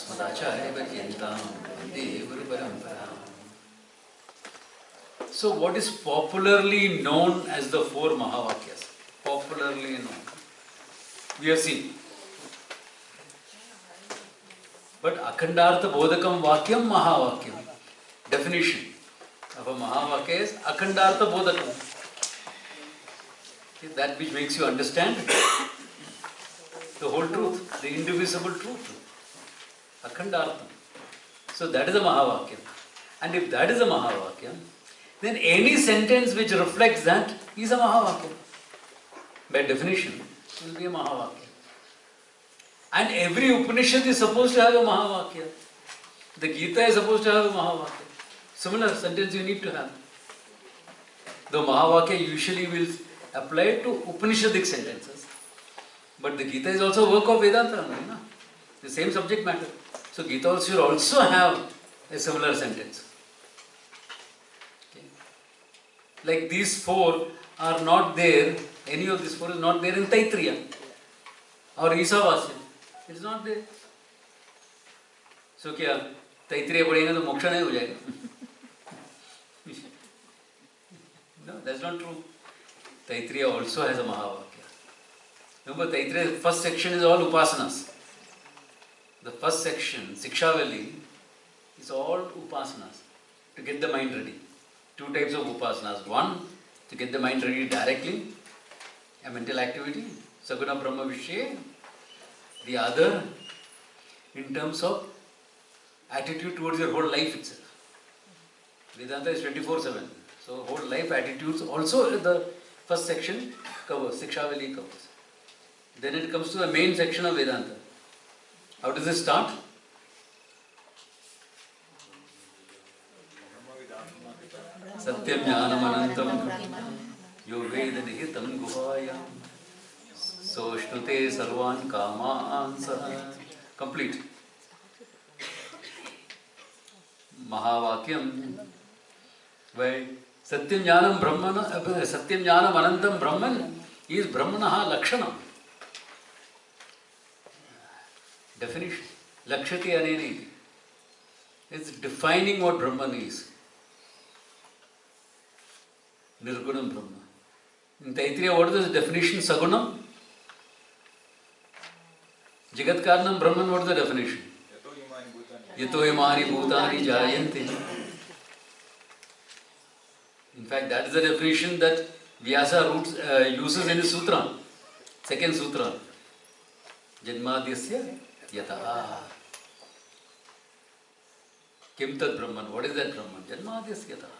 Madacharya-Paryantam Vande Guru-Paramparam. So what is popularly known as the four Mahavakyas? Popularly known. We have seen. But Akhandartha Bodhakam Vakyam Mahavakyam. Definition of a Mahavakya is Akhandartha Bodhakam. That which makes you understand the whole truth, the indivisible truth. Akhandartha. So that is a Mahavakyam. And if that is a Mahavakyam, then any sentence which reflects that is a Mahavakyam. By definition, it will be a Mahavakya. And every Upanishad is supposed to have a Mahavakya. The Gita is supposed to have a Mahavakya. Similar sentence you need to have. The Mahavakya usually will apply to Upanishadic sentences. But the Gita is also a work of Vedanta, no? The same subject matter. So Gita should also have a similar sentence. Okay. Like these four are not there, any of these four is not there in Taittiriya or Isavasya. It is not there. So क्या तैत्तिरीय पढ़ेंगे तो मोक्ष नहीं हो जाएगा? No, that's not true. Taittiriya also has a Mahavakya. Remember, Taittiriya first section is all upasanas. The first section, Sikshavali, is all upasanas to get the mind ready. Two types of upasanas. One, to get the mind ready directly, a mental activity, Saguna Brahma Vishya. The other, in terms of attitude towards your whole life itself. Vedanta is 24/7. So whole life attitudes also the first section covers, Sikshavali covers. Then it comes to the main section of Vedanta. How does it start? Satyam Jnanam Anantam Yo Veda Nihitam Guhayam Soshnute Sarvan Kaman Saha. Complete. Mahavakyam. Why? Satyam Jnanam Brahmana, Satyam Jnanam Anantam Brahman is Brahmanaha Lakshana. Definition. Lakshati Aneni. It's defining what Brahman is. Nirgunam Brahma. In Taittiriya, what is the definition? Sagunam. Jagat Karanam Brahman, what is the definition? Yato imani bhutani jayante. In fact, that is the definition that Vyasa uses in his sutra. Second sutra. Janmadhyasya yataha. Kim tad Brahman? What is that Brahman? Janmadhyasya yataha.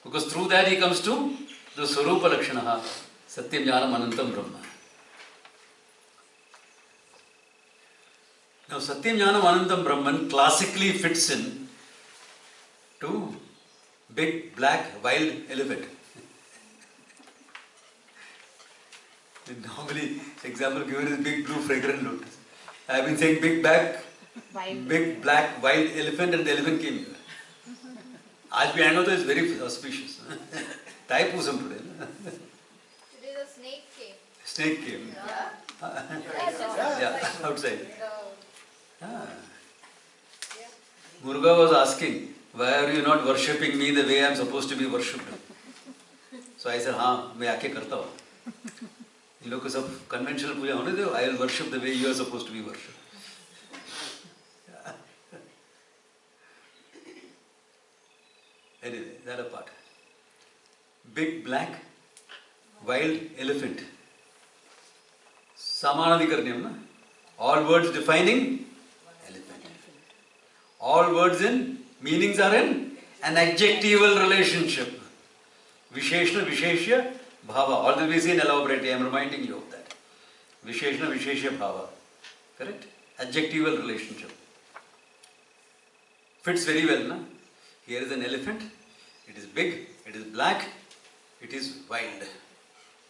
Because through that he comes to the Swarupa Lakshanaha, Satyam Jnanam Anantam Brahma. Now, Satyam Jnanam Anantam Brahman classically fits in to big black wild elephant. Normally, example given is big blue fragrant lotus. I have been saying big black wild elephant and the elephant came here. Aaj bhi I know that is very auspicious. Taipusam today. Today the snake came. Snake came. Yeah, outside. Muruga was asking, why are you not worshipping me the way I am supposed to be worshipped? So I said, हाँ, मैं आके करता हूँ. इन लोग को सब conventional पूजा होने दो. I will worship the way you are supposed to be worshipped. Anyway, that apart. Big black wild elephant. Samanadhikaranyam, na? All words defining elephant. All words in meanings are in an adjectival relationship. Visheshna, Visheshya, Bhava. All the ways in elaborate, I am reminding you of that. Visheshna, Visheshya, Bhava. Correct? Adjectival relationship. Fits very well, na? Here is an elephant. It is big, it is black, it is wild. It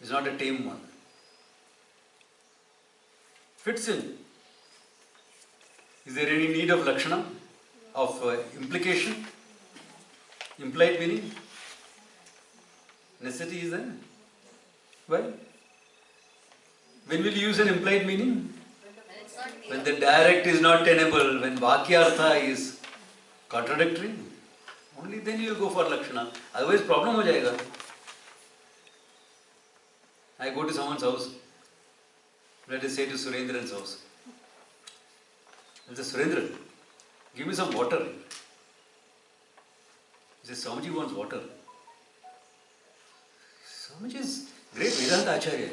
is not a tame one. Fits in. Is there any need of Lakshana? Of implication? Implied meaning? Necessity is there? Why? When will you use an implied meaning? When it's When the direct is not tenable, when Vakyartha is contradictory, only then you will go for Lakshana. Otherwise problem ho jayega. I go to someone's house. Let us say to Surendran's house. I say, Surendran, give me some water. He says, Swamiji wants water. Swamiji is great Vedanta Acharya.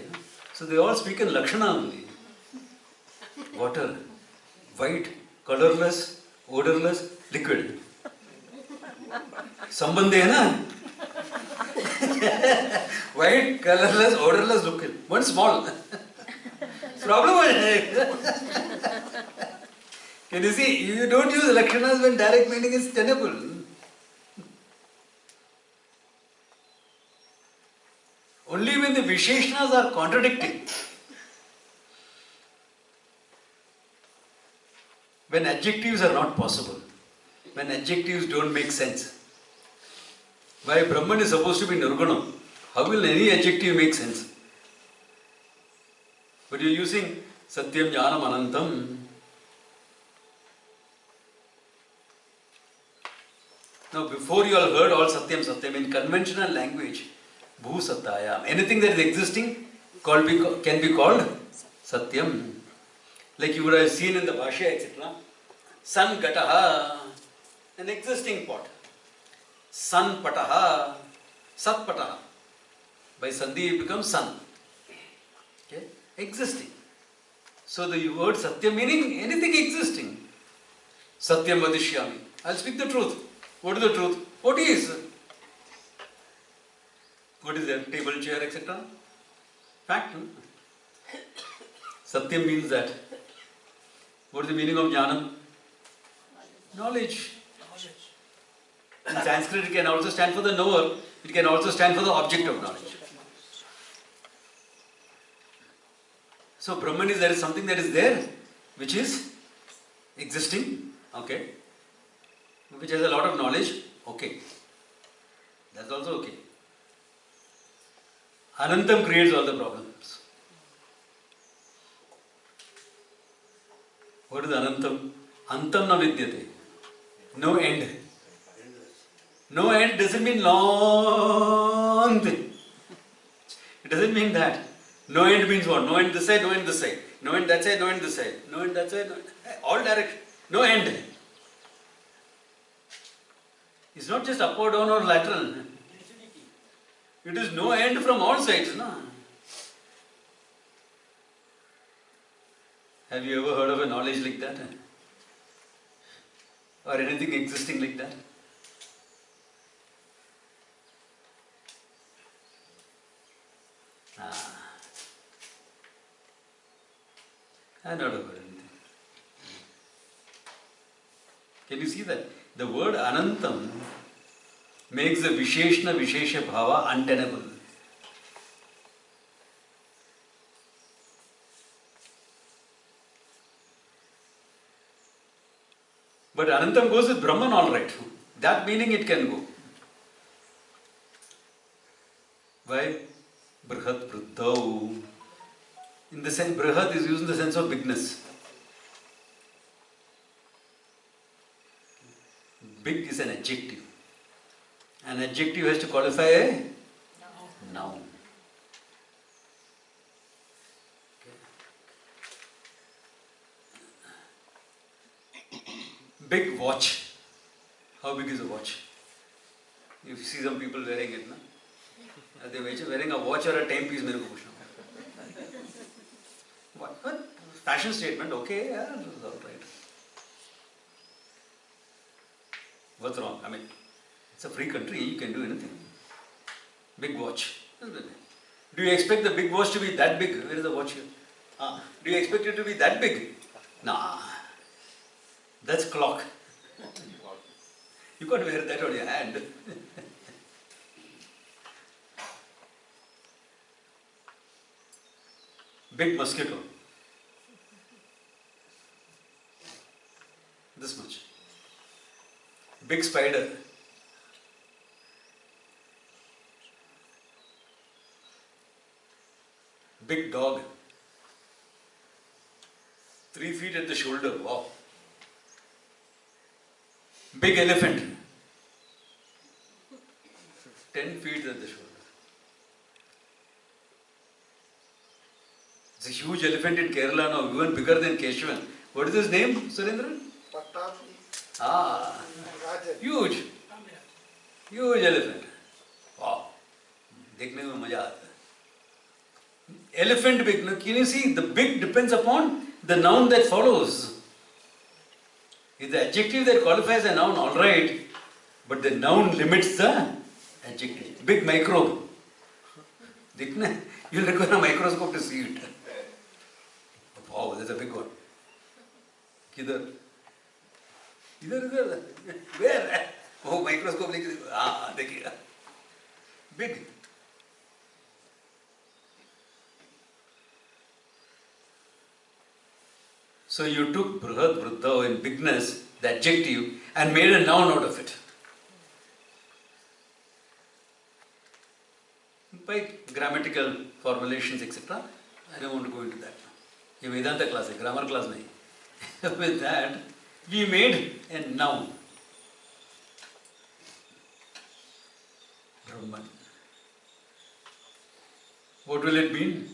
So they all speak in Lakshana only. Water, white, colorless, odorless, liquid. Sambandh hai na? White, colorless, odorless, liquid. One small. Problem ho jayega. Can you see? You don't use Lakshanas when direct meaning is tenable. Only when the Visheshnas are contradicting. When adjectives are not possible. When adjectives don't make sense. Why Brahman is supposed to be Nirguna? How will any adjective make sense? But you're using Satyam Jnanam Anantam. Now before you all heard all Satyam Satyam, in conventional language, Bhu Satyayam, anything that is existing can be called Satyam. Like you would have seen in the Bhashya, etc. San Gataha, an existing pot. San Pataha, Sat Pataha. By Sandhi it becomes Sun. Okay? Existing. So the word Satyam meaning anything existing. Satyam Vadishyami. I'll speak the truth. What is the truth? What is? What is there? Table, chair, etc. Fact. No? Satyam means that. What is the meaning of Jnanam? Knowledge. In Sanskrit it can also stand for the knower. It can also stand for the object of knowledge. So Brahman is there is something that is there, which is existing, okay, which has a lot of knowledge, okay. That's also okay. Anantam creates all the problems. What is Anantam? Antam na vidyate. No end. No end doesn't mean long thing. It doesn't mean that. No end means what? No end this side, no end this side. No end that side, no end this side. No end that side, no end. All direction. No end. It's not just up or down or lateral. It is no end from all sides. No? Have you ever heard of a knowledge like that? Or anything existing like that? I not heard anything. Can you see that? The word Anantam makes the Visheshna Vishesha Bhava untenable. But Anantam goes with Brahman all right. That meaning it can go. Why? Brihat Vriddhau. In the sense, Brihat is used in the sense of bigness. Big is an adjective. An adjective has to qualify a noun. Big watch. How big is a watch? You see some people wearing it, no? Are they wearing a watch or a timepiece? मेरे को पूछना. What? Fashion statement, okay, yeah, that's all right. What's wrong? I mean, it's a free country, you can do anything. Big watch. Do you expect the big watch to be that big? Where is the watch here? Do you expect it to be that big? Nah. That's clock. You can't wear that on your hand. Big mosquito. This much. Big spider. Big dog. 3 feet at the shoulder. Wow. Big elephant. 10 feet at the shoulder. It's a huge elephant in Kerala now, even bigger than Keshwan. What is his name, Surendra? Patapi. Ah, Rajan. huge. Huge elephant. Wow. देखने में मजा आता है. Elephant big. Now, can you see? The big depends upon the noun that follows. If the adjective that qualifies a noun, all right, but the noun limits the adjective. Big microbe. देखना, you'll require a microscope to see it. Wow, that's a big one. किधर? इधर. Where? Oh, microscope लेके. हाँ, देखिएगा. Big. So you took Brihad Vruddha in bigness, the adjective, and made a noun out of it. By grammatical formulations, etc. I don't want to go into that. ये वेदांत class है, grammar class नहीं. With that, we made a noun. Brahman. What will it mean?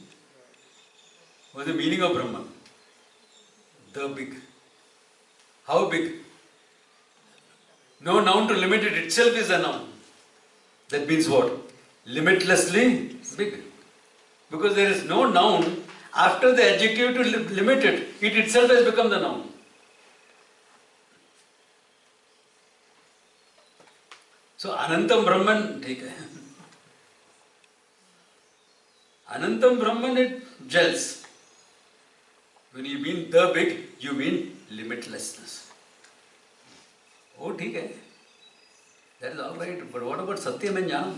What is the meaning of Brahman? The big. How big? No noun to limit it itself is a noun. That means what? Limitlessly big. Because there is no noun after the adjective to limit it. It itself has become the noun. So Anantam Brahman, take it. Anantam Brahman, it gels. When you mean the big, you mean limitlessness. Oh, okay. That is all right. But what about Satyam and Jnanam?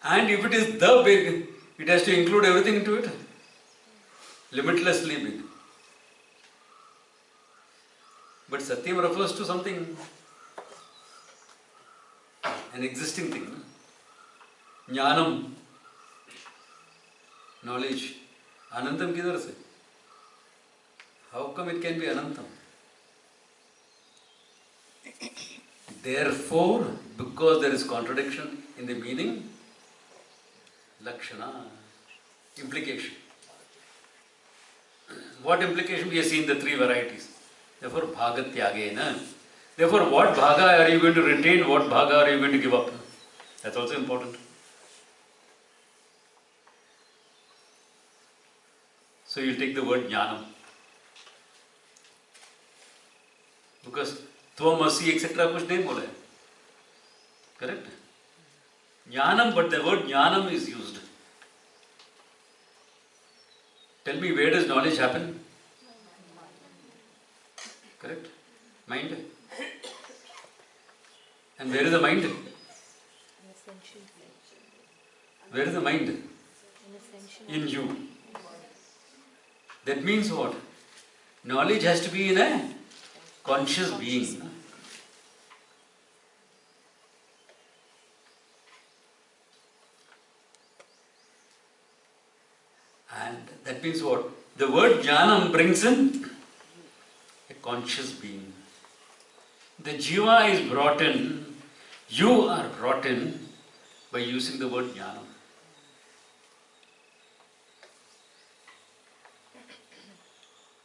And if it is the big, it has to include everything into it. Limitlessly big. But Satyam refers to something, an existing thing. Jnanam, knowledge. Anantam kidhar se? How come it can be Anantam? Therefore, because there is contradiction in the meaning, Lakshana, implication. What implication we have seen the 3 varieties? Therefore, Bhagatyagena. Therefore, what bhaga are you going to retain? What bhaga are you going to give up? That's also important. So you'll take the word jnanam. Because tvamasi, etc. kuch nahi bola hai. Correct? Jnanam, but the word jnanam is used. Tell me, where does knowledge happen? Correct? Mind. And where is the mind? Where is the mind? In you. That means what? Knowledge has to be in a conscious being. And that means what? The word jnanam brings in a conscious being. The jiva is brought in, you are brought in by using the word jnanam.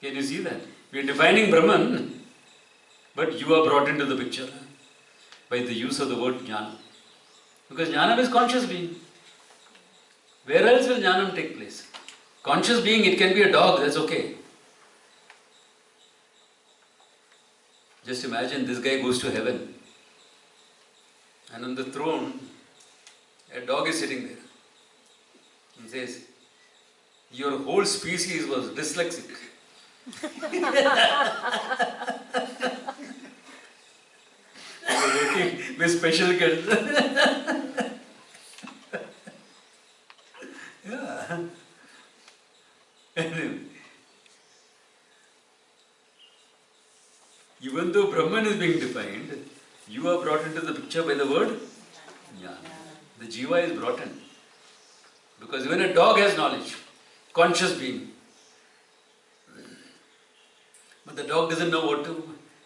Can you see that? We are defining Brahman, but you are brought into the picture by the use of the word jnana. Because jnana is conscious being. Where else will jnana take place? Conscious being, it can be a dog, that's okay. Just imagine this guy goes to heaven, and on the throne, a dog is sitting there and says, your whole species was dyslexic. Working with special kids. Yeah. Anyway, even though Brahman is being defined, you are brought into the picture by the word jnana. jiva is brought in. Because even a dog has knowledge, conscious being. But the dog doesn't know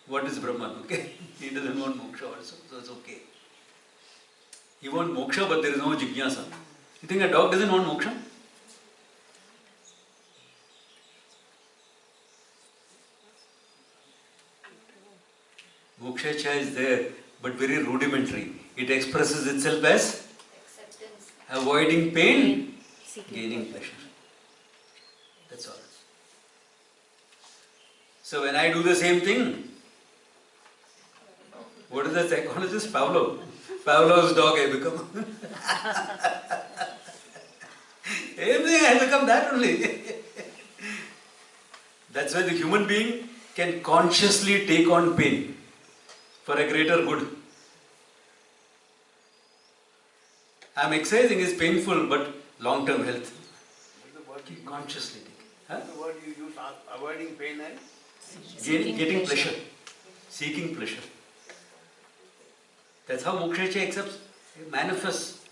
what is Brahman, okay? He doesn't want moksha also, so it's okay. He wants moksha, but there is no jignasa. You think a dog doesn't want moksha? Moksha is there, but very rudimentary. It expresses itself as Acceptance. avoiding pain, gaining pleasure. That's all. So when I do the same thing, what is the psychologist? Pavlov's dog I become. Everything I become that only. That's why the human being can consciously take on pain for a greater good. I'm exercising is painful, but long-term health. Consciously take. Huh? The word you use, avoiding pain and Getting pleasure. Seeking pleasure. That's how moksha accepts, manifests.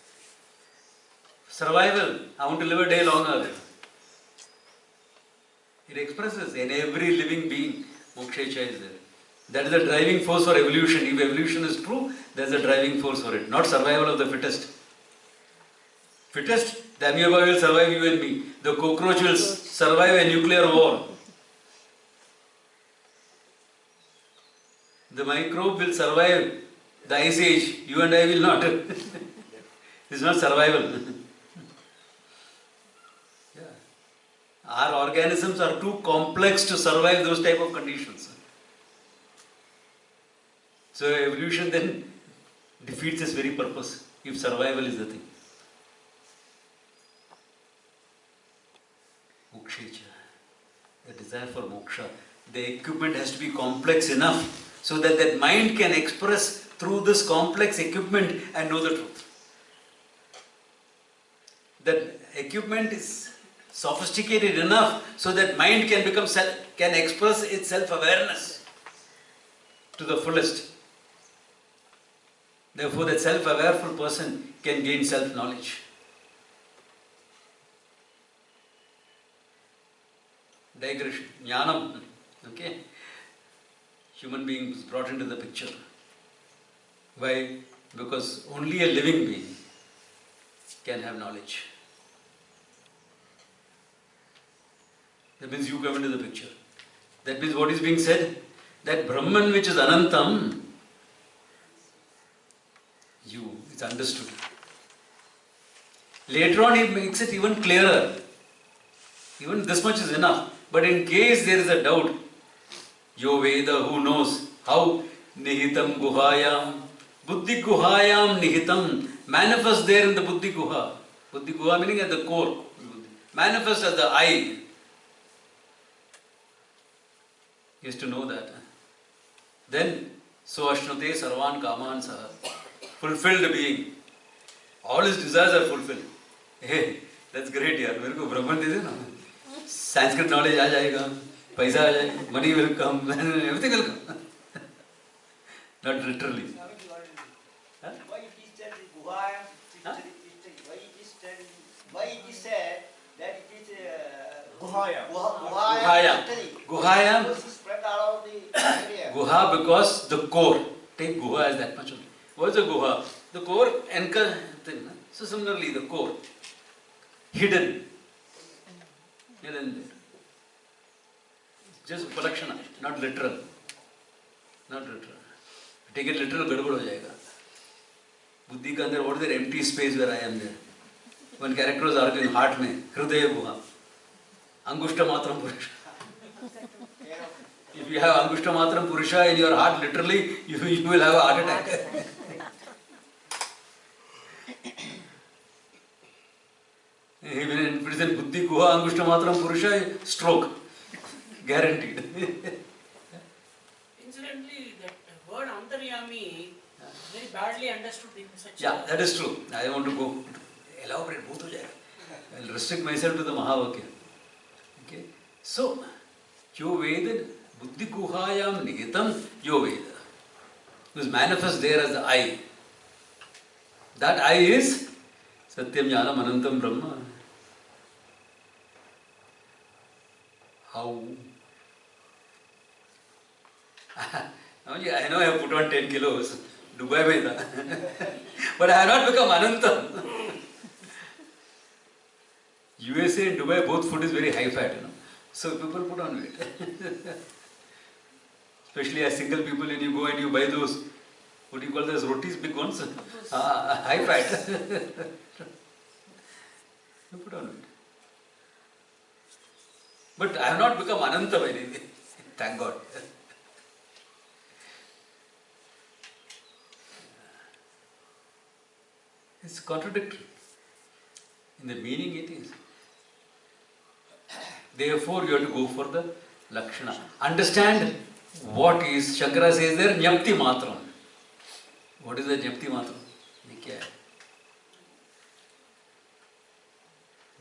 Survival. I want to live a day longer. It expresses in every living being, moksha is there. That is the driving force for evolution. If evolution is true, there is a driving force for it. Not survival of the fittest. Fittest, the amoeba will survive you and me. The cockroach will survive a nuclear war. The microbe will survive the ice age. You and I will not. It's not survival. Yeah. Our organisms are too complex to survive those type of conditions. So evolution then defeats its very purpose, if survival is the thing. Mokshecha, the desire for moksha. The equipment has to be complex enough so that that mind can express through this complex equipment and know the truth. That equipment is sophisticated enough so that mind can can express its self-awareness to the fullest. Therefore, that self-awareful person can gain self-knowledge. Digression, jnanam, okay? Human being is brought into the picture. Why? Because only a living being can have knowledge. That means you come into the picture. That means what is being said? That Brahman which is Anantam, it's understood. Later on he makes it even clearer. Even this much is enough. But in case there is a doubt, Yo Veda, who knows how Nihitam Guhayam, Buddhi Guhayam Nihitam, manifest there in the Buddhi Guha. Buddhi Guha meaning at the core. Manifest as the I. He has to know that. Then, So Ashnute Sarvan Kaman Saha. Fulfilled being. All his desires are fulfilled. Hey, that's great, yaar. मेरे को ब्रह्मन दे देना. Sanskrit knowledge आ जाएगा, पैसा आ जाएगा, money will come, everything will come. Not literally. why it is said Guhayam, why it is said that it is Guhayam. Guhayam. Because it's spread all over the area. Guha because the core. Take Guha as that much only. What is the Guha? The core anchor thing. So similarly, the core. Hidden. Hidden there. Just Upalakshana, not literal. Not literal. Take it literal, gadbad ho jayega. Buddhi ka andar, what is there empty space where I am there? One character was arguing, heart mein, Hridaya Guha. Angushta Matram Purusha. If you have Angushta Matram Purusha in your heart, literally, you will have a heart attack. Even in prison, Buddhi Guha, Angushta Matram Purusha, stroke. Guaranteed. Incidentally, that word Antaryami very badly understood in such Yeah, that is true. I want to go elaborate both of them. I will restrict myself to the Mahavakya. Okay. So, Yo Veda, Buddhi Guhayam Nihitam Yo Veda. It was manifest there as the I. That I is Satyam Jnanam Anantam Brahma. How? I know I have put on 10 kilos. Dubai mein tha. But I have not become Anantam. USA and Dubai, both food is very high fat, So people put on weight. Especially as single people, and you go and you buy those, what do you call those rotis, big ones? High fat. You put on weight. But I have not become Anantam anyway. Thank God. It's contradictory. In the meaning it is. Therefore, you have to go for the Lakshana. Understand what is, Shankara says there, Jnapti Matram. What is the Jnapti Matram? Ye kya hai?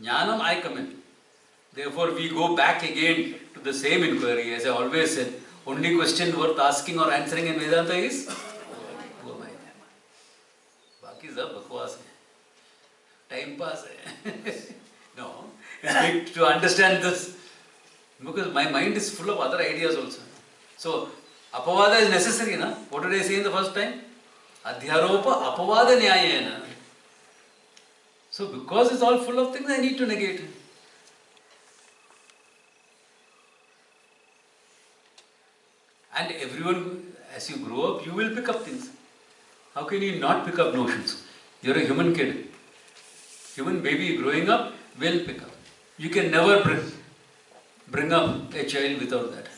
Jnanam, I come in. Therefore, we go back again to the same inquiry. As I always said, only question worth asking or answering in Vedanta is वो मैं बाकी सब बकवास है, time pass है. No, it's big to understand this because my mind is full of other ideas also. So, apavada is necessary, na? What did I say in the first time? Adhyaropa apavada nyayena. So, because it's all full of things, I need to negate it. And everyone, as you grow up, you will pick up things. How can you not pick up notions? You're a human kid. Human baby growing up will pick up. You can never bring up a child without that.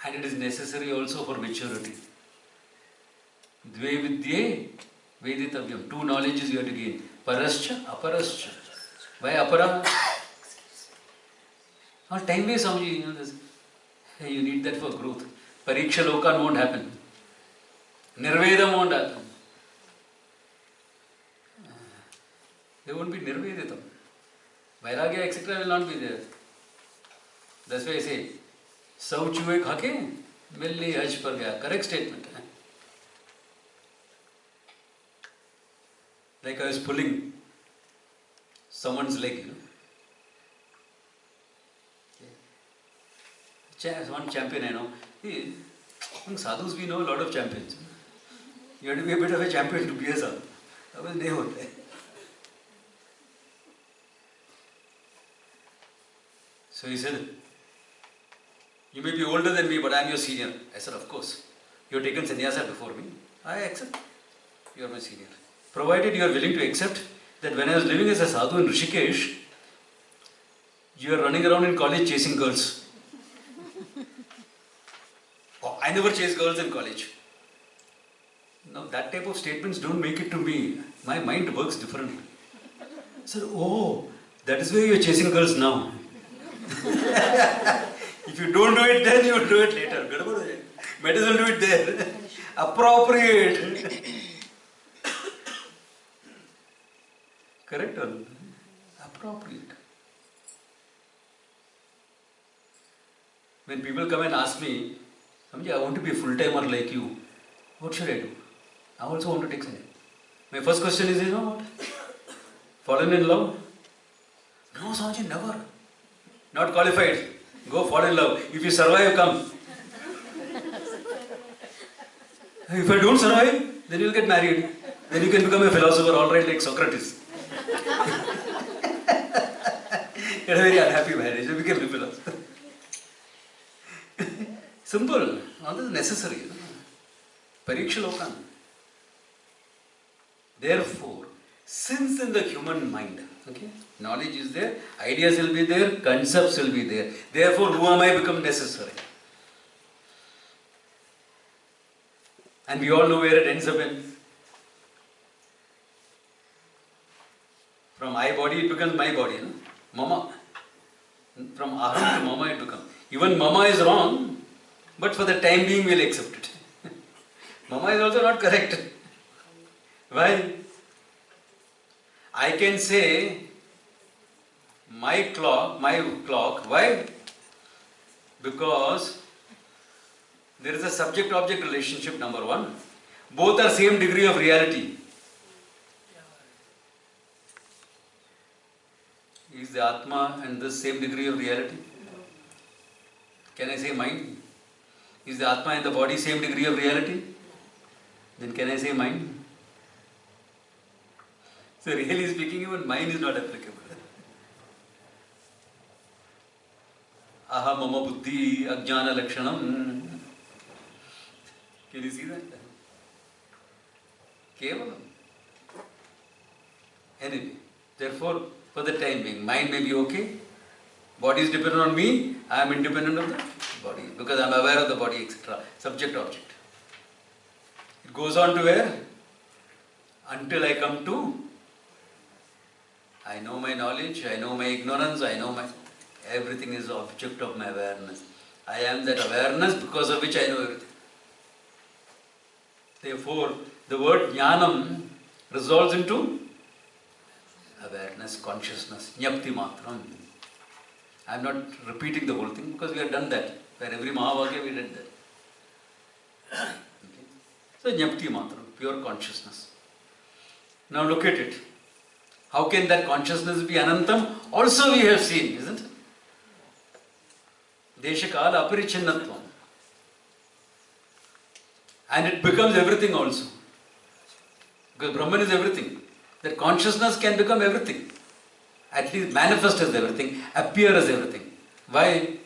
And it is necessary also for maturity. Dve vidye veditavyam. Two knowledges you have to gain. Parascha, aparascha. Why apara? Not time waste, Swamiji. This. You need that for growth. Pariksha lokan won't happen. Nirvedam won't happen. There won't be nirveditam. Vairagya, etc. will not be there. That's why I say, Sau chuhe khake, milli haj par gaya. Correct statement. Like I was pulling someone's leg, One champion I know. Among sadhus we know a lot of champions. You have to be a bit of a champion to be a sadhu. Otherwise, nahi hote. So he said, you may be older than me, but I am your senior. I said, of course. You have taken sannyasa before me. I accept. You are my senior. Provided you are willing to accept that when I was living as a sadhu in Rishikesh, you are running around in college chasing girls. Oh, I never chased girls in college. Now that type of statements don't make it to me. My mind works differently. Sir, oh, that is why you are chasing girls now. If you don't do it then, you will do it later. Might as well do it there. Appropriate. Correct or not? Appropriate. When people come and ask me, I want to be a full-timer like you, what should I do? I also want to take something. My first question is, you know what? Fallen in love? No, Swamiji, never. Not qualified. Go fall in love. If you survive, come. If I don't survive, then you'll get married. Then you can become a philosopher, all right, like Socrates. You had a very unhappy marriage, you became a philosopher. Simple. All this is necessary. Pariksha lokan. Therefore, since in the human mind, knowledge is there, ideas will be there, concepts will be there. Therefore, who am I become necessary. And we all know where it ends up in. From I body it becomes my body. No? Mama. From aham to mama it becomes. Even mama is wrong, but for the time being we'll accept it. Mama is also not correct. Why? I can say my clock, why? Because there is a subject-object relationship, number one. Both are same degree of reality. Is the Atma and the same degree of reality? Can I say mind? Is the Atma and the body same degree of reality? Then can I say mind? So really speaking, even mind is not applicable. Aha mama buddhi ajnana lakshanam. Can you see that? Kevalam. Anyway, therefore, for the time being, mind may be okay. Body is dependent on me. I am independent of the body because I am aware of the body, etc. Subject object. It goes on to where? Until I come to, I know my knowledge, I know my ignorance, I know my, everything is object of my awareness. I am that awareness because of which I know everything. Therefore, the word jnanam resolves into awareness, consciousness, jnapti matram. I am not repeating the whole thing because we have done that. For every Mahavakya we did that. Okay. So jnapti matram, pure consciousness. Now look at it. How can that consciousness be anantam? Also we have seen, isn't it? Deshakala aparichinnatvam. And it becomes everything also. Because Brahman is everything. That consciousness can become everything. At least manifest as everything, appear as everything. Why?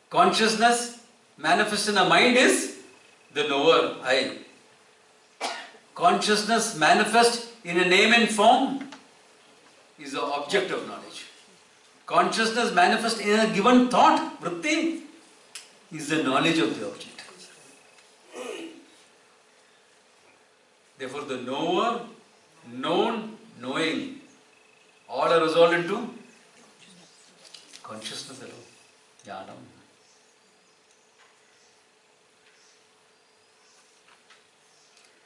Consciousness manifest in the mind is the knower, I. Consciousness manifest in a name and form is the object of knowledge. Consciousness manifest in a given thought, vritti, is the knowledge of the object. Therefore, the knower, known, knowing, all are resolved into consciousness alone, jnanam.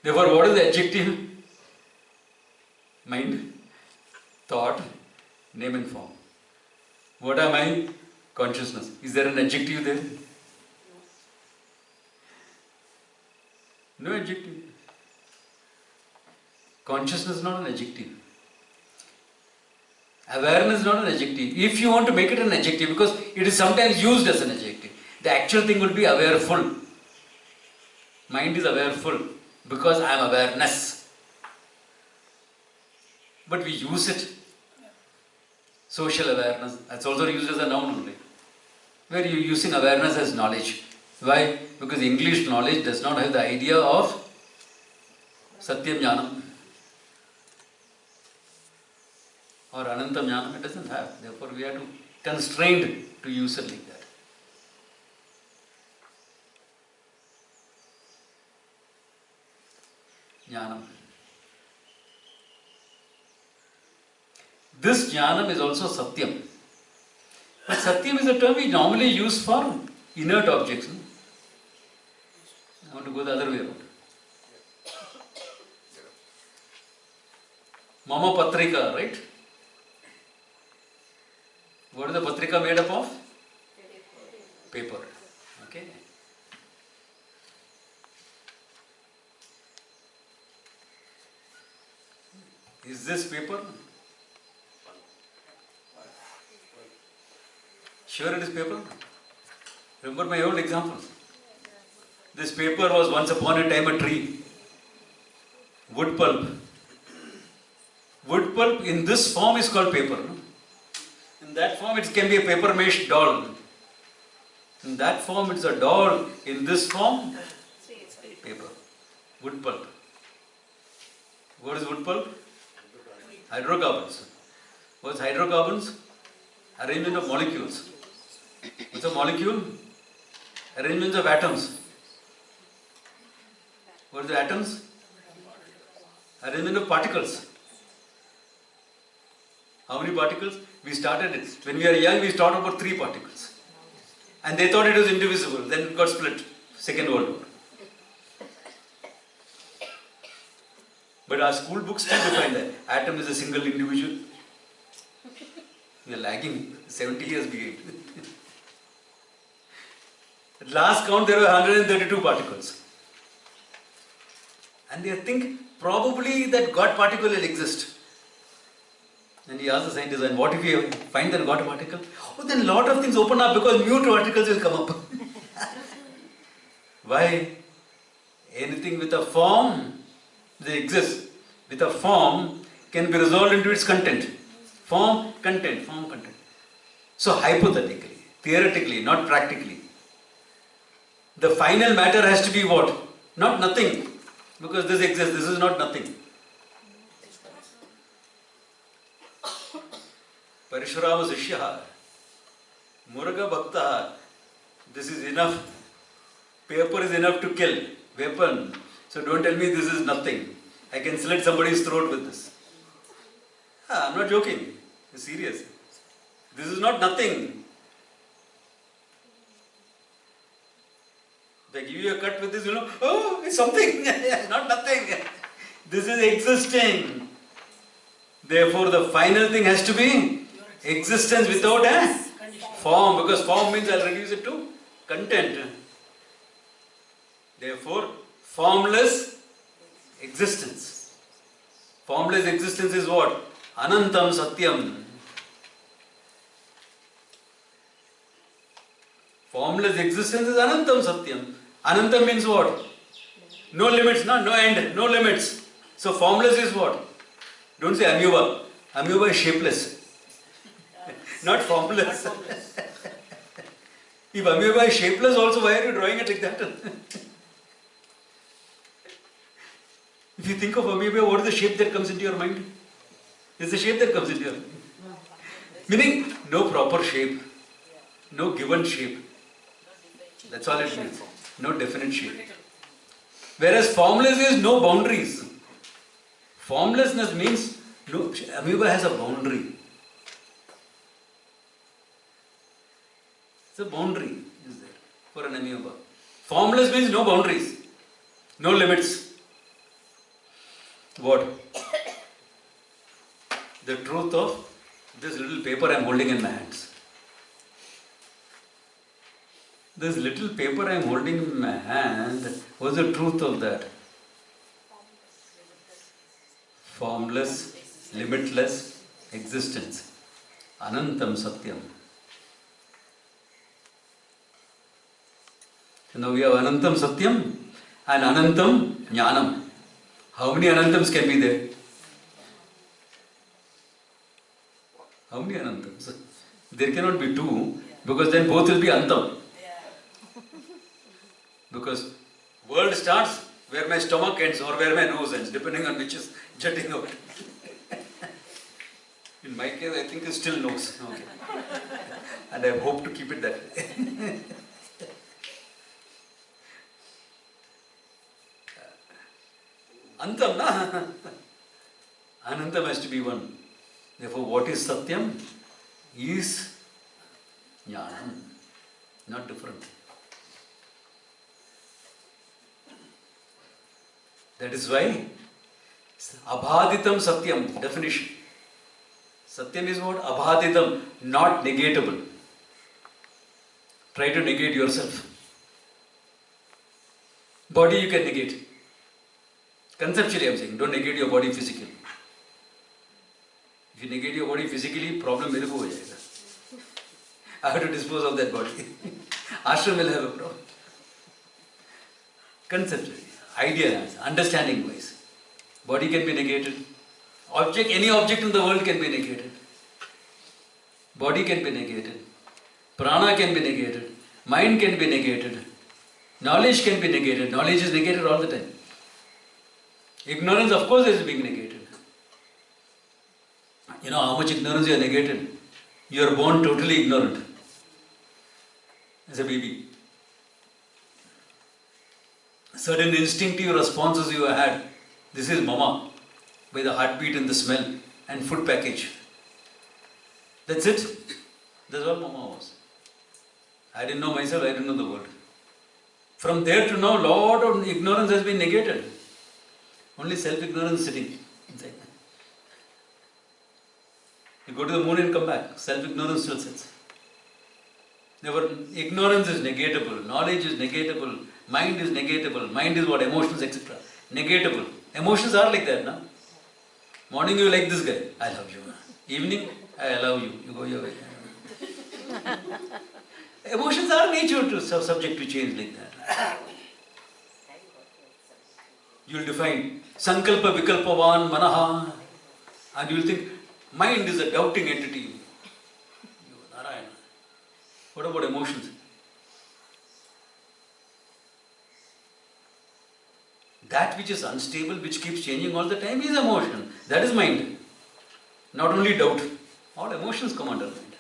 Therefore, what is the adjective? Mind, thought, name and form. What am I? Consciousness. Is there an adjective there? No adjective. Consciousness is not an adjective. Awareness is not an adjective. If you want to make it an adjective, because it is sometimes used as an adjective, the actual thing will be awareful. Mind is awareful because I am awareness. But we use it. Social awareness, that's also used as a noun only. Where you are using awareness as knowledge. Why? Because English knowledge does not have the idea of Satyam Jnanam or Anantam Jnanam, it doesn't have. Therefore, we are constrained to use it like that. Jnanam. This jnanam is also satyam. But satyam is a term we normally use for inert objects. No? I want to go the other way around. Mama patrika, right? What is the patrika made up of? Paper. Okay. Is this paper? Sure it is paper. Remember my old example. This paper was once upon a time a tree. Wood pulp. Wood pulp in this form is called paper. No? In that form it can be a paper mache doll. In that form it's a doll. In this form, paper. Wood pulp. What is wood pulp? Hydrocarbons. What is hydrocarbons? Arrangement of molecules. What's a molecule? Arrangements of atoms. What are the atoms? Arrangement of particles. How many particles? We started it. When we are young, we started about 3 particles. And they thought it was indivisible. Then it got split. Second World War. But our school books still define that. Atom is a single individual. We are lagging 70 years behind. At last count there were 132 particles. And they think probably that God particle will exist. And he asked the scientist, and what if you find that God particle? Oh, then a lot of things open up because new particles will come up. Why? Anything with a form, they exist. With a form can be resolved into its content. Form, content. So hypothetically, theoretically, not practically. The final matter has to be what? Not nothing. Because this exists, this is not nothing. Parishurama Sishya, Muruga Bhakta, this is enough. Paper is enough to kill. Weapon. So don't tell me this is nothing. I can slit somebody's throat with this. I'm not joking. It's serious. This is not nothing. If I give you a cut with this, oh, it's something. Not nothing. This is existing. Therefore, the final thing has to be existence without a form. Because form means I'll reduce it to content. Therefore, formless existence. Formless existence is what? Anantam Satyam. Formless existence is Anantam Satyam. Anantam means what? No limits, no end, no limits. So formless is what? Don't say amoeba. Amoeba is shapeless. Not formless. If amoeba is shapeless also, why are you drawing it like that? If you think of amoeba, what is the shape that comes into your mind? It's the shape that comes into your mind. Meaning, no proper shape. No given shape. That's all it means. No definite shape. Whereas formless is no boundaries. Formlessness means no, amoeba has a boundary. It's a boundary is there for an amoeba. Formless means no boundaries, no limits. What? The truth of this little paper I am holding in my hands. This little paper I am holding in my hand, what's the truth of that? Formless, limitless existence. Anantam Satyam. So now we have Anantam Satyam and Anantam Jnanam. How many Anantams can be there? How many Anantams? There cannot be two, because then both will be Antam. Because world starts where my stomach ends or where my nose ends, depending on which is jutting out. In my case, I think it's still nose. Okay. And I hope to keep it that way. Antam, na? Anantam has to be one. Therefore, what is Satyam is Jnanam, not different. That is why Abhaditam Satyam, definition. Satyam is what? Abhaditam, not negatable. Try to negate yourself. Body you can negate. Conceptually I am saying, don't negate your body physically. If you negate your body physically, problem mere ko ho jayega. I have to dispose of that body. Ashram will have a problem. Conceptually, idea-wise, understanding-wise. Body can be negated. Any object in the world can be negated. Body can be negated. Prana can be negated. Mind can be negated. Knowledge can be negated. Knowledge is negated all the time. Ignorance, of course, is being negated. You know how much ignorance you are negated? You are born totally ignorant as a baby. Certain instinctive responses you have had. This is mama, by the heartbeat and the smell and food package. That's it. That's all mama was. I didn't know myself, I didn't know the world. From there to now, lot of ignorance has been negated. Only self-ignorance sitting inside. You go to the moon and come back. Self-ignorance still sits. Therefore, ignorance is negatable. Knowledge is negatable. Mind is negatable. Mind is what? Emotions, etc. Negatable. Emotions are like that, no? Morning you like this guy. I love you. Evening, I allow you. You go your way. Emotions are nature to subject to change like that. You will define Sankalpa Vikalpavan Manaha, and you will think mind is a doubting entity. You, Narayana. What about emotions? That which is unstable, which keeps changing all the time, is emotion. That is mind. Not only doubt. All emotions come under mind.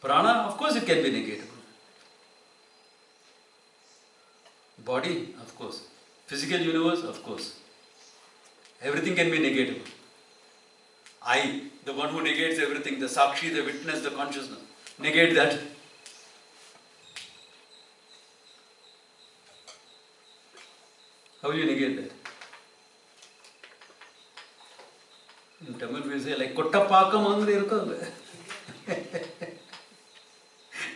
Prana, of course, it can be negatable. Body, of course. Physical universe, of course. Everything can be negatable. I, the one who negates everything, the Sakshi, the witness, the consciousness, negate that. How will you negate that? In Tamil we say like Kottapakkam andre irukanga.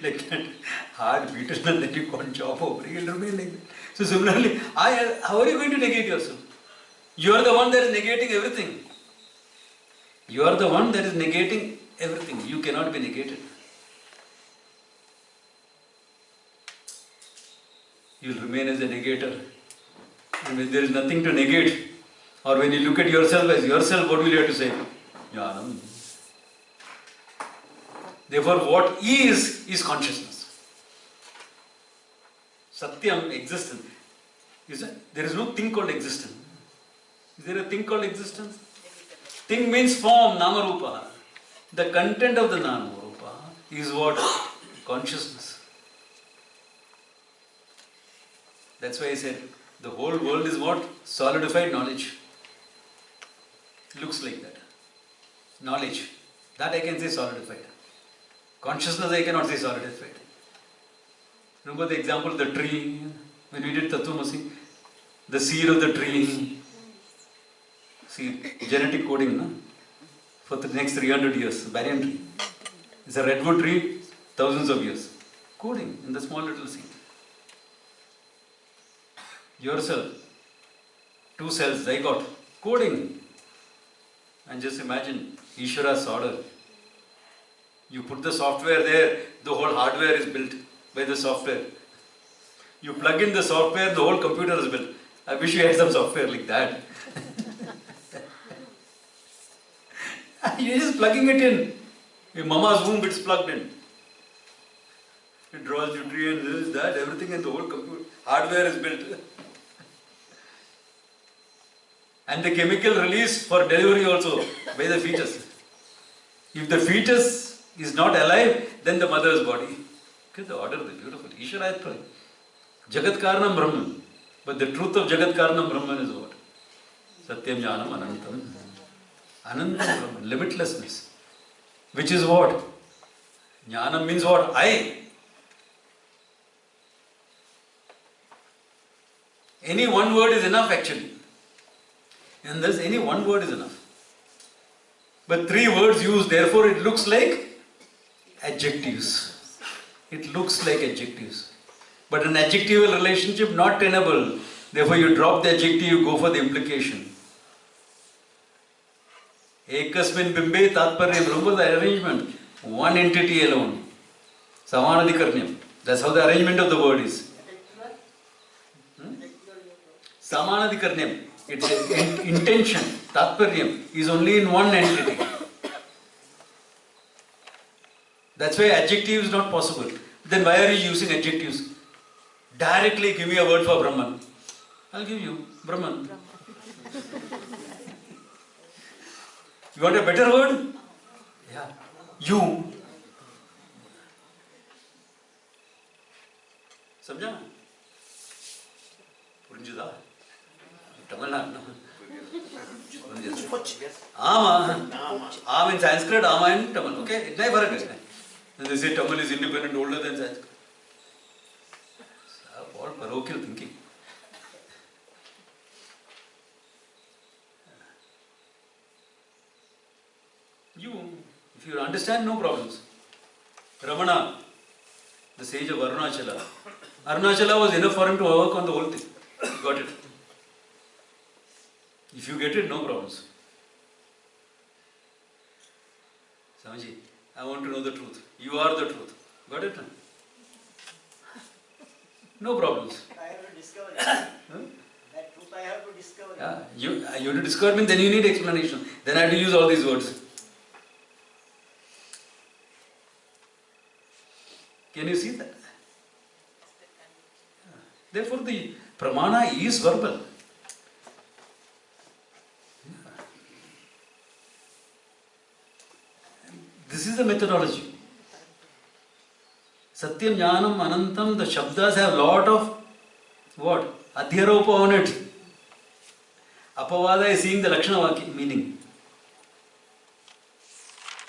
Like that hard beaten and then you can't chop over. It will remain like that. So similarly, how are you going to negate yourself? You are the one that is negating everything. You are the one that is negating everything. You cannot be negated. You will remain as a negator. And when there is nothing to negate, or when you look at yourself as yourself, what will you have to say? Jnanam. Therefore, what is consciousness. Satyam, existence. There is no thing called existence. Is there a thing called existence? Thing means form, nama rupa. The content of the nama rupa is what? Consciousness. That's why I said, the whole world is what? Solidified knowledge. Looks like that. Knowledge. That I can say solidified. Consciousness I cannot say solidified. Remember the example of the tree? When we did Tattvamasi, the seed of the tree. See, genetic coding, no? For the next 300 years, banyan tree. It's a redwood tree, thousands of years. Coding in the small little seed. Yourself, 2 cells, zygote, coding. And just imagine Ishvara's order. You put the software there, the whole hardware is built by the software. You plug in the software, the whole computer is built. I wish you had some software like that. You're just plugging it in. In Mama's womb, it's plugged in. It draws nutrients, this, that, everything, and the whole computer hardware is built. And the chemical release for delivery also by the fetus. If the fetus is not alive, then the mother's body. Look at the order, the beautiful. Ishwarayatma. Jagat Karanam Brahman. But the truth of Jagat Karanam Brahman is what? Satyam Jnanam Anantam. Anantam Brahman. Limitlessness. Which is what? Jnanam means what? I. Any one word is enough actually. And thus any one word is enough. But 3 words used, therefore it looks like adjectives. It looks like adjectives. But an adjectival relationship not tenable. Therefore you drop the adjective, you go for the implication. Ekasmin bimbe tatparyam. Remember the arrangement. One entity alone. Samanadhikarnyam. That's how the arrangement of the word is. Samanadhikarnyam. Its intention, tatparyam, is only in one entity. That's why adjective is not possible. Then why are you using adjectives? Directly give me a word for Brahman. I'll give you Brahman. You want a better word? Yeah. You. Samjha? Purinjada? Tamil Nadu. Ama. Ama in Sanskrit, Ama in Tamil. Okay? It's not different. They say Tamil is independent, older than Sanskrit. All parochial thinking. If you understand, no problems. Ramana, the sage of Arunachala. Arunachala was enough for him to work on the whole thing. He got it. If you get it, no problems. Swamiji, I want to know the truth. You are the truth. Got it? No problems. I have to discover it. Huh? That truth I have to discover it. Yeah, you have to discover me, then you need explanation. Then I have to use all these words. Can you see that? Therefore, the pramana is verbal. This is the methodology. Satyam, Jnanam, Anantam, the Shabdas have lot of what? Adhyaropa on it. Apavada is seeing the Lakshana meaning.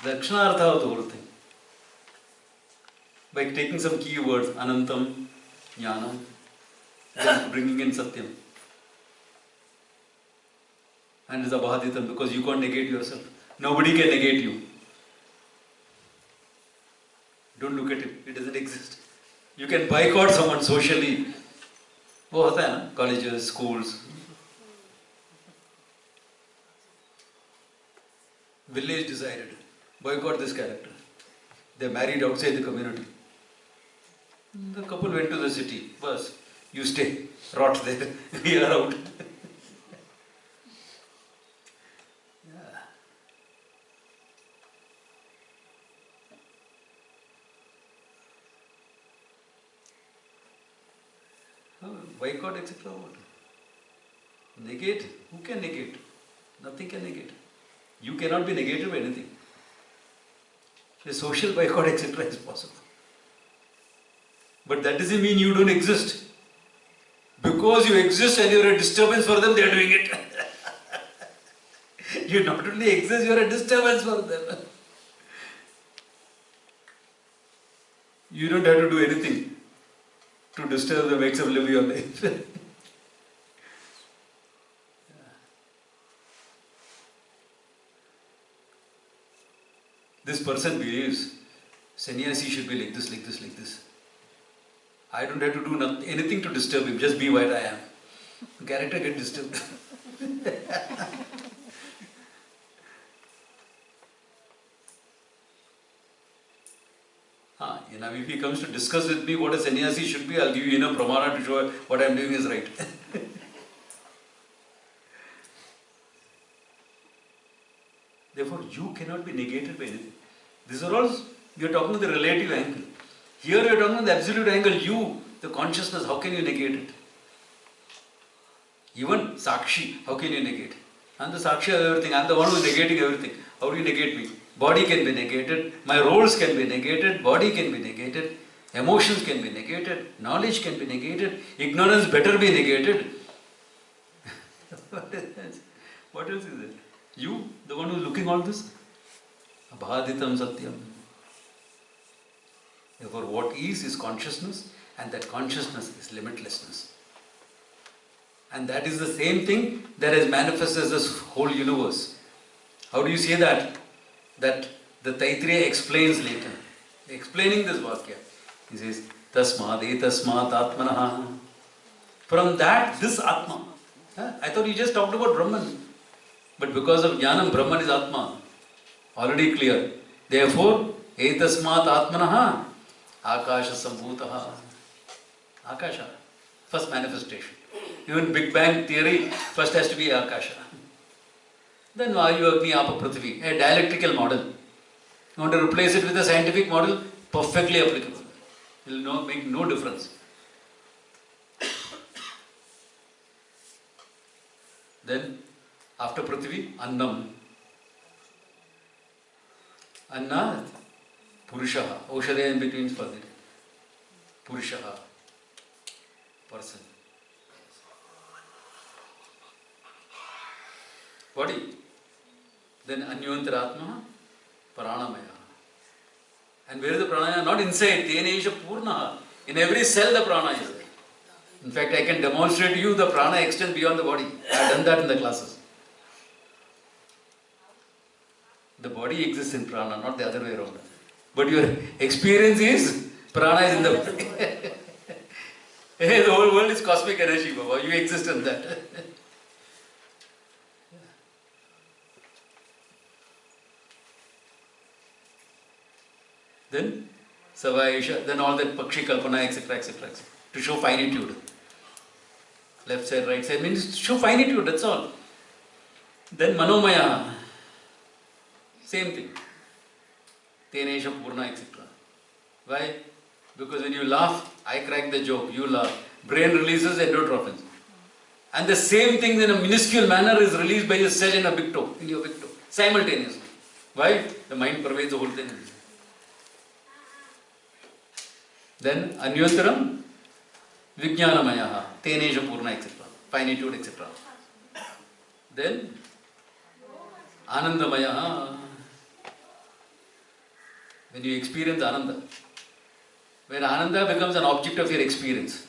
The Lakshana artha of the whole thing. By taking some key words, Anantam, Jnanam, then bringing in Satyam. And it's Abhaditam because you can't negate yourself. Nobody can negate you. Don't look at him, it doesn't exist. You can boycott someone socially. वो होता है ना, colleges, schools. Village decided, boycott this character. They married outside the community. The couple went to the city. Bas, you stay, rot there. We are out. Boycott, etc. What? Negate? Who can negate? Nothing can negate. You cannot be negated by anything. A social boycott, etc. is possible. But that doesn't mean you don't exist. Because you exist and you're a disturbance for them, they are doing it. You not only exist, you're a disturbance for them. You don't have to do anything to disturb them except live your life. This person believes sannyasi should be like this, like this, like this. I don't have to do anything to disturb him, just be what I am. Character get disturbed. Now if he comes to discuss with me what a sannyasi should be, I'll give you enough pramana to show what I am doing is right. Therefore, you cannot be negated by anything. These are all, you are talking of the relative angle. Here you are talking of the absolute angle. You, the consciousness, how can you negate it? Even Sakshi, how can you negate? I am the Sakshi of everything. I am the one who is negating everything. How do you negate me? Body can be negated, my roles can be negated, body can be negated, emotions can be negated, knowledge can be negated, ignorance better be negated. What else is there? You, the one who is looking all this? Abhaditam Satyam. Therefore, what is consciousness, and that consciousness is limitlessness. And that is the same thing that has manifested as this whole universe. How do you say that? That the Taittiriya explains later. Explaining this Vakya. He says, Tasmad etasmat atmanaha. From that, this Atma. I thought you just talked about Brahman. But because of Jnanam, Brahman is Atma. Already clear. Therefore, etasmat atmanaha akasha sambhutaha. Akasha. First manifestation. Even Big Bang theory, first has to be Akasha. Then Vayu, Agni, Apa, Prithvi, a dialectical model. You want to replace it with a scientific model? Perfectly applicable. It will make no difference. Then, after Prithvi, Annam. Anna, Purushaha. Aushadaya in between is for that. Purushaha. Person. Body. Then Anyantaratma, Pranamaya. And where is the pranaya? Not inside. Tene isha purna. In every cell the prana is there. In fact, I can demonstrate to you the prana extends beyond the body. I have done that in the classes. The body exists in prana, not the other way around. But your experience is prana is in the body. Hey, the whole world is cosmic energy, Baba. You exist in that. Then Savaisha, then all that Pakshi Kalpana, etc., etc., etc. To show finitude. Left side, right side means to show finitude, that's all. Then Manomaya, same thing. Tenesha Purna, etc. Why? Because when you laugh, I crack the joke, you laugh. Brain releases endorphins. And the same thing in a minuscule manner is released by a cell in a big toe, in your big toe, simultaneously. Why? The mind pervades the whole thing. Then Anyantaram, Vijnanamaya, Tenesha Purna, etc. Finitude, etc. Then Anandamaya, when you experience Ananda. When Ananda becomes an object of your experience.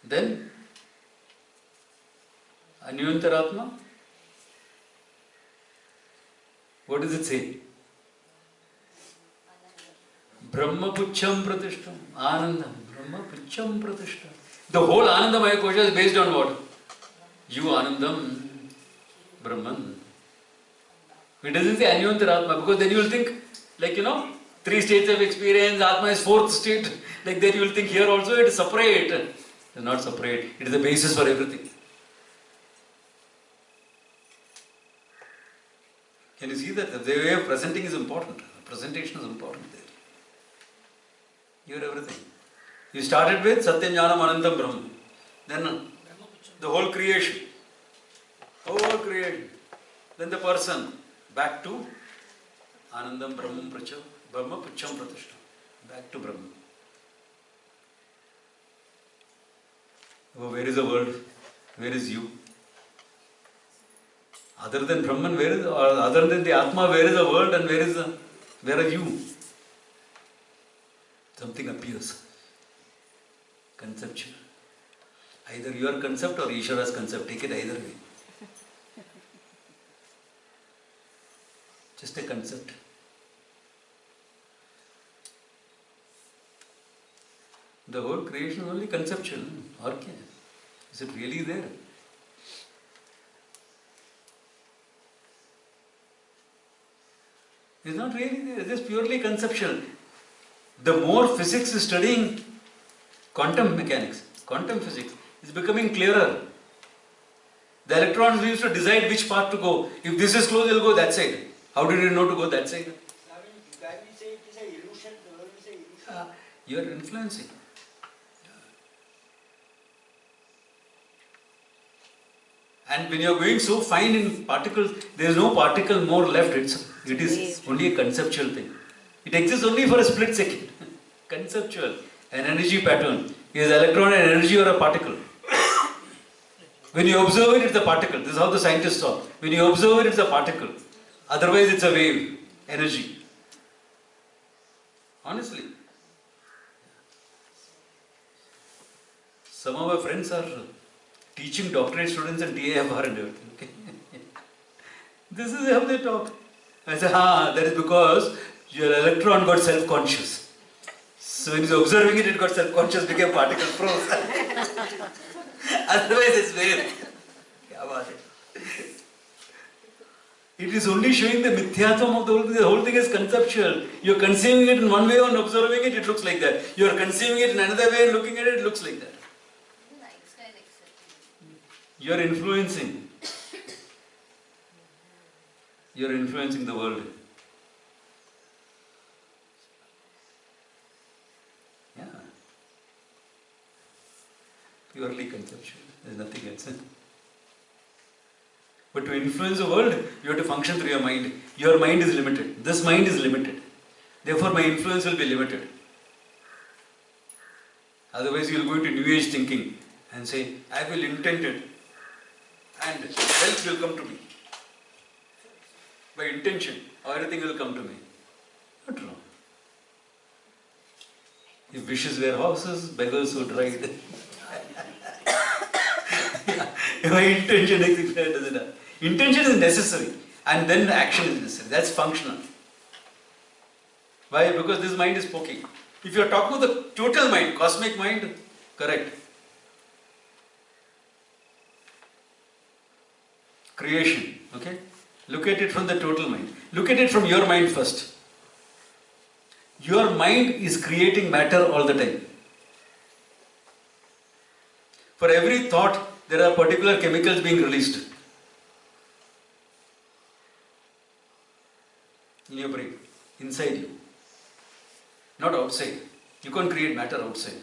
Then Anyantaratma, what does it say? Brahma Pucham Pratishtam, Anandam, Brahma Pucham Pratishtam. The whole Anandamaya Kosha is based on what? You Anandam, Brahman. It doesn't say Anyantaratma, because then you will think, like, 3 states of experience, Atma is 4th state. Like that you will think here also it is separate. It is not separate. It is the basis for everything. Can you see that? The way of presenting is important. Presentation is important there. You have everything. You started with Satyam Jnanam Anantam Brahman. Then the whole creation. Whole creation. Then the person. Back to Anandam Brahman Pracha. Brahma Pucham Pratishta. Back to Brahman. Oh, where is the world? Where is you? Other than Brahman, where is, or other than the Atma, where is the world and where are you? Something appears. Conceptual. Either your concept or Ishvara's concept. Take it either way. Just a concept. The whole creation is only conceptual. Okay. Is it really there? It's not really there. It's just purely conceptual. The more physics is studying quantum mechanics, quantum physics, is becoming clearer. The electrons used to decide which path to go. If this is closed, it will go that side. How did you know to go that side? Can we say it is an illusion? The world is an illusion. You are influencing. And when you are going so fine in particles, there is no particle more left. It is only a conceptual thing. It exists only for a split second. Conceptual. An energy pattern. Is electron an energy or a particle? When you observe it, it's a particle. This is how the scientists talk. When you observe it, it's a particle. Otherwise, it's a wave. Energy. Honestly. Some of our friends are teaching doctorate students and TAFR and everything. Okay? This is how they talk. I say, that is because your electron got self-conscious. So when he's observing it, it got self-conscious, became particle prose. Otherwise it's wave. It is only showing the mithyatvam of the whole thing. The whole thing is conceptual. You are conceiving it in one way and observing it, it looks like that. You are conceiving it in another way and looking at it, it looks like that. You are influencing. You are influencing the world. Yeah. Purely conceptual. There is nothing else. But to influence the world, you have to function through your mind. Your mind is limited. This mind is limited. Therefore, my influence will be limited. Otherwise, you will go into New Age thinking and say, I will intend it and wealth will come to me. By intention, everything will come to me. Not wrong. If wishes were horses, beggars would ride. My intention is intention is necessary, and then action is necessary. That's functional. Why? Because this mind is poking. If you are talking about the total mind, cosmic mind, correct. Creation, okay? Look at it from the total mind. Look at it from your mind first. Your mind is creating matter all the time. For every thought, there are particular chemicals being released in your brain, inside you, not outside. You can't create matter outside.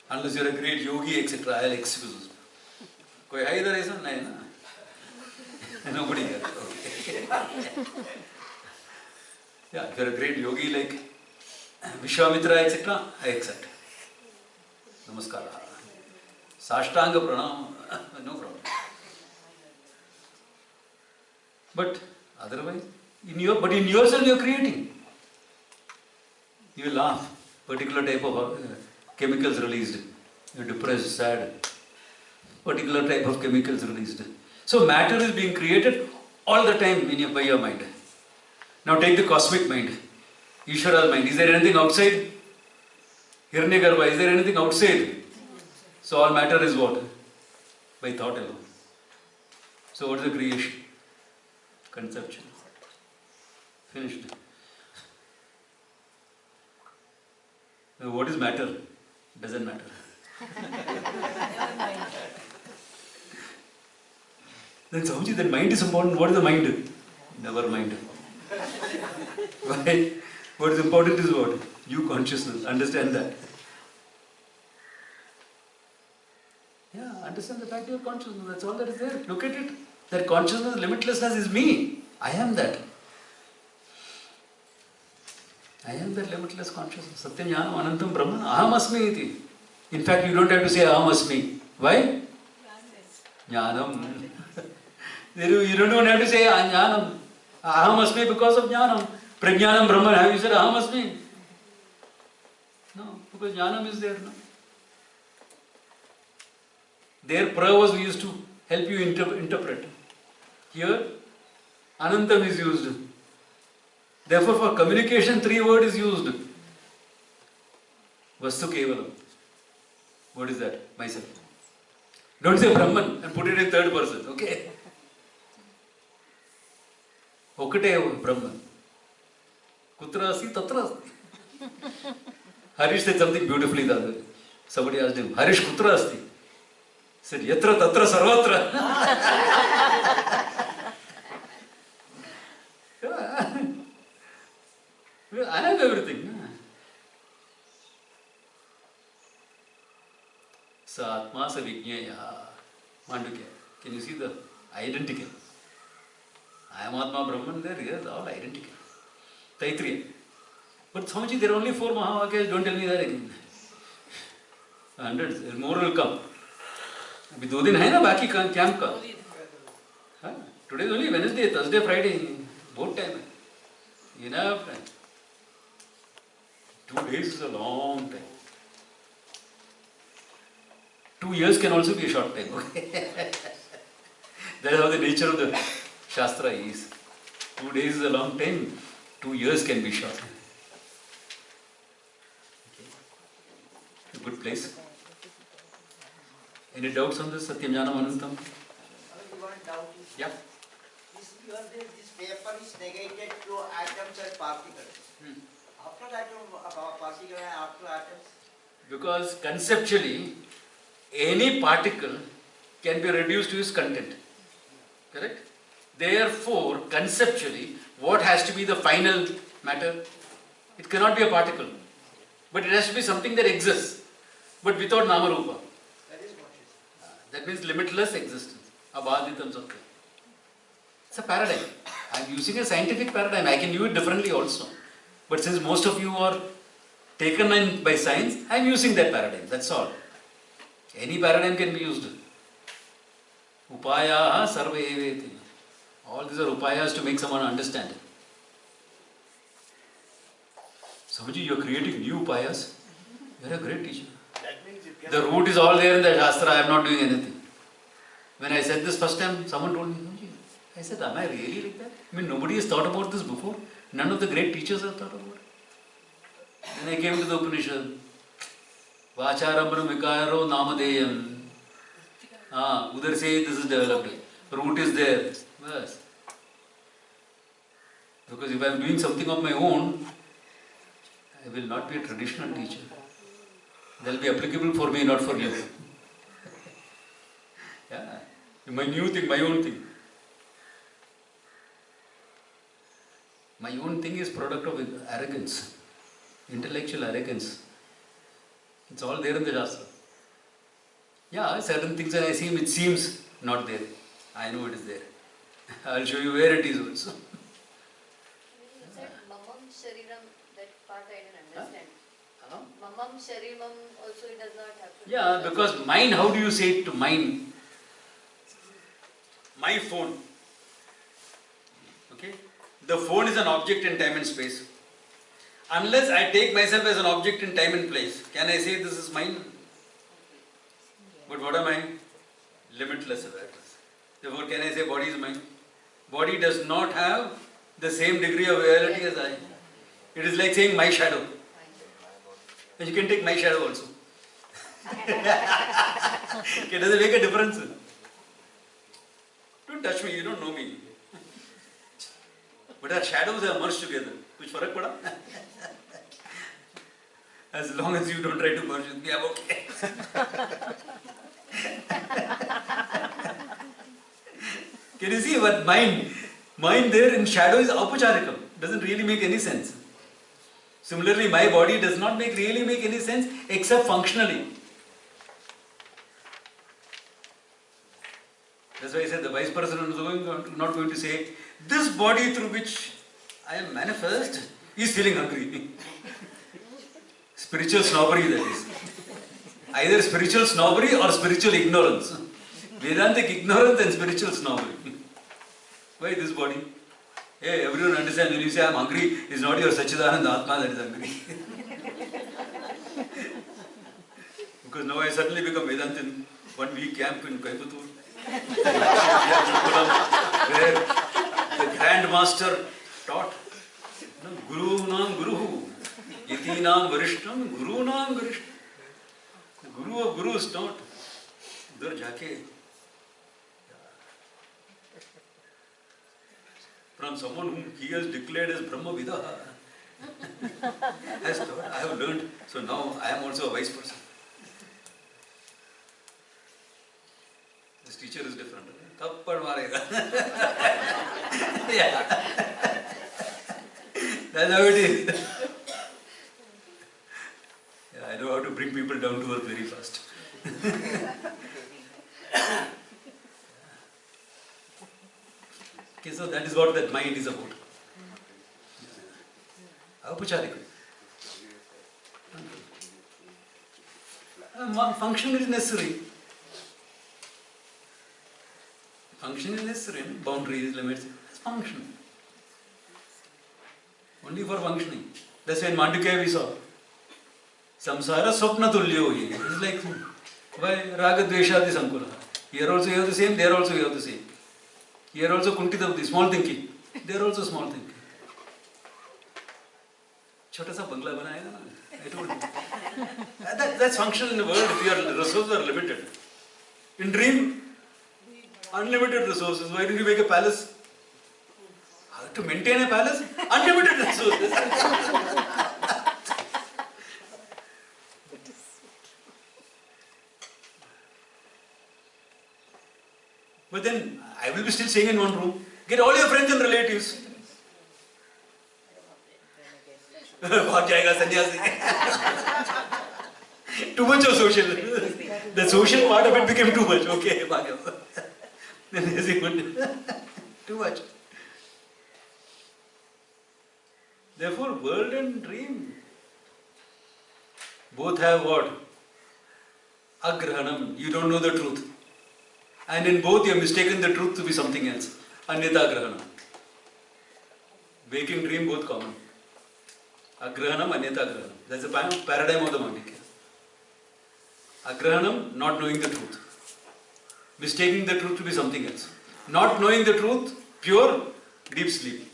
Unless you're a great yogi, etc. I'll excuse. कोई है इधर ऐसा? नहीं ना? Nobody here. Okay. Yeah, if you're a great yogi like Vishwamitra, etc., I accept. Namaskara. Sashtanga pranam, no problem. But otherwise, in yourself you're creating. You will laugh. Particular type of chemicals released. You're depressed, sad. Particular type of chemicals released. So matter is being created all the time by your mind. Now take the cosmic mind, Ishvara's mind. Is there anything outside? Hiranyagarbha, is there anything outside? So all matter is what? By thought alone. So what is the creation? Conception. Finished. Now what is matter? Doesn't matter. Then Swamiji, that mind is important. What is the mind? Never mind. Why? What is important is what? You consciousness. Understand that. Yeah, understand the fact of your consciousness. That's all that is there. Look at it. That consciousness, limitlessness is me. I am that. I am that limitless consciousness. Satyam Jnanam Anantam Brahman. Aham Asmi iti. In fact, you don't have to say Aham Asmi. Why? Jnanam. You don't have to say Jnanam. Aham Asmi because of Jnanam. Prajnanam Brahman. Have you said Aham Asmi? No, because Jnanam is there. No? There, pra was used to help you interpret. Here, Anantam is used. Therefore, for communication, 3 words is used. Vastu Kevalam. What is that? Myself. Don't say Brahman and put it in third person. Okay? Okate Brahman. Kutra asti tatra asti. Harish said something beautifully the other day. Somebody asked him, Harish kutra asti? He said, Yatra tatra sarvatra. I have everything. Sa Atma sa Vijnaya. Mandukya. Can you see the identical? I am Atma Brahman, they are all identical. Taitriya. But Swamiji, there are only 4 Mahavakyas, don't tell me that again. Hundreds, more will come. अभी 2 दिन है ना बाकी camp का. Today is only Wednesday, Thursday, Friday. Both time. Enough time. 2 days is a long time. 2 years can also be a short time. Okay? That is how the nature of the Shastra is. 2 days is a long time. 2 years can be short. Okay. A good place. Any doubts on this? Satyam Jnanam Anantam? One doubt is, Yeah. this paper is negated to atoms and particles. After particle and after atoms? Because conceptually, any particle can be reduced to its content. Correct? Therefore, conceptually, what has to be the final matter? It cannot be a particle. But it has to be something that exists. But without Namarupa. That is consciousness. That means limitless existence. Abhaditam Satya. It's a paradigm. I am using a scientific paradigm. I can use it differently also. But since most of you are taken in by science, I am using that paradigm. That's all. Any paradigm can be used. Upayaha sarva eveti. All these are upayas to make someone understand. Swamiji, you are creating new upayas. You are a great teacher. That means you can. The root is all there in the Shastra. I am not doing anything. When I said this first time, someone told me, Swamiji, I said, am I really like that? I mean, nobody has thought about this before. None of the great teachers have thought about it. Then I came to the Upanishad. Vacharambram vikaro namadeyam. Udar say this is developed. root is there. Yes. Because if I am doing something of my own, I will not be a traditional teacher. That will be applicable for me, not for you. Yeah. My new thing, my own thing. My own thing is product of arrogance, intellectual arrogance. It's all there in the Shastra. Yeah, certain things when I see it seems not there. I know it is there. I'll show you where it is also. You said mamam shariram, that part I didn't understand. Huh? Mamam sharimam also it does not have to. Yeah, because mine, how do you say it to mine? My phone. Okay? The phone is an object in time and space. Unless I take myself as an object in time and place, can I say this is mine? But what am I? Limitless awareness. Therefore, can I say body is mine? Body does not have the same degree of reality as I. It is like saying my shadow. And you can take my shadow also. Okay, does it make a difference? Don't touch me, you don't know me. But our shadows are merged together. Kuch farak pada? As long as you don't try to merge with me, I'm okay. Can you see what mind there in shadow is apacharikam. Doesn't really make any sense. Similarly, my body does not really make any sense except functionally. That's why I said the wise person is not going to say, this body through which I am manifest is feeling hungry. Spiritual snobbery, that is. Either spiritual snobbery or spiritual ignorance. Vedantic ignorance and spiritual snobbery. Why this body? Hey, everyone understands when you say I am hungry, it's not your Sachidananda Atma that is hungry. Because now I suddenly become Vedanta in 1 week camp in Coimbatore. Where the Grand Master taught. Guru Nam Guru. Iti Nam Varishtam. Guru Nam Varishtam. The Guru of Gurus taught. Udhar jaake. From someone whom he has declared as Brahma Vidaha. Has taught. I have learned. So now I am also a wise person. This teacher is different. Thappad marega. Yeah. That's how it is. Yeah, I know how to bring people down to earth very fast. Okay, so that is what that mind is about. Aupacharik. Function is necessary. Function is necessary. Boundaries, limits. It's function. Only for functioning. That's why in Mandukya we saw. Samsara swapna tulyo hi. It's like, why raga dveshadi sankula. Here also you have the same, there also you have the same. Here also kuntita buddhi, small thinking. There also small thinking. Chota sa bangla banayega na. I told you. That's functional in the world if your resources are limited. In dream, unlimited resources. Why don't you make a palace? How to maintain a palace? Unlimited resources. But then I will be still staying in one room. Get all your friends and relatives. Bhag jayega sannyasi. Too much of social. The social part of it became too much. Okay, too much. Therefore, world and dream both have what? Agrahanam. You don't know the truth. And in both you have mistaken the truth to be something else. Anyata Grahanam. Waking dream both common. Agrahanam, Anyata Grahanam. That's the paradigm of the Mandukya. Agrahanam, not knowing the truth. Mistaking the truth to be something else. Not knowing the truth, pure deep sleep.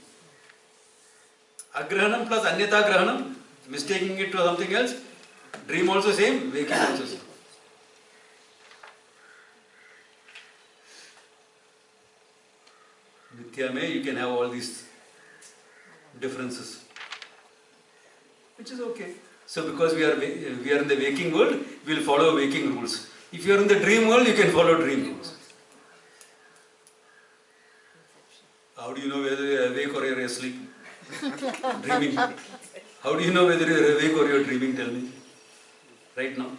Agrahanam plus Anyata Grahanam, mistaking it to something else. Dream also same, waking also same. Mithya mein you can have all these differences, which is okay. So because we are in the waking world, we will follow waking rules. If you are in the dream world, you can follow dream rules. How do you know whether you are awake or you are asleep? Dreaming. How do you know whether you are awake or you are dreaming? Tell me. Right now.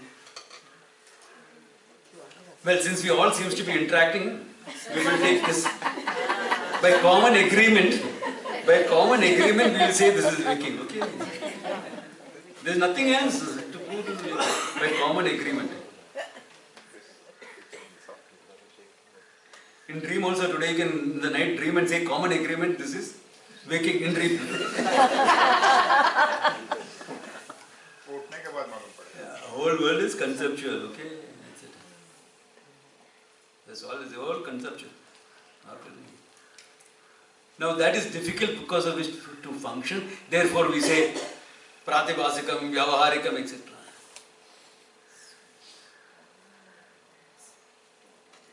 Well, since we all seems to be interacting, we will take this. By common agreement, we will say this is waking. Okay. There is nothing else to prove this by common agreement. In dream also today you can in the night dream and say common agreement, this is waking in dream. Whole world is conceptual, okay? That's it. That's all, it's all conceptual. Not really. Now that is difficult because of which to function. Therefore we say pratibhasikam, vyavaharikam, etc.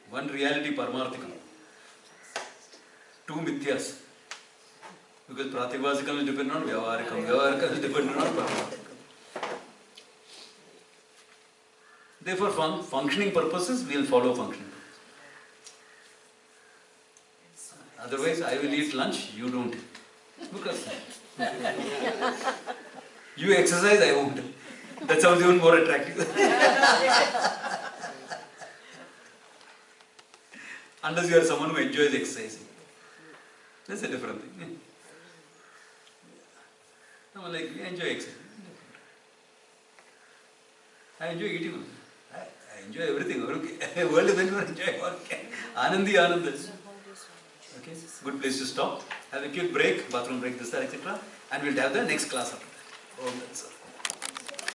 One reality paramarthikam. Two mithyas. Because pratibhasikam is dependent on vyavaharikam. Vyavaharikam is dependent on paramarthikam. Therefore, for functioning purposes, we will follow functioning purposes. Otherwise, I will eat lunch, you don't. Because you exercise, I won't. That sounds even more attractive. Unless you are someone who enjoys exercising. That's a different thing. Someone like you enjoy exercising. I enjoy eating also. I enjoy everything. Okay. World is when you enjoy all. Anandi, Ananda. Okay. Good place to stop. Have a quick break, bathroom break, this, that, etc. And we'll have the next class after that. Oh, that's all.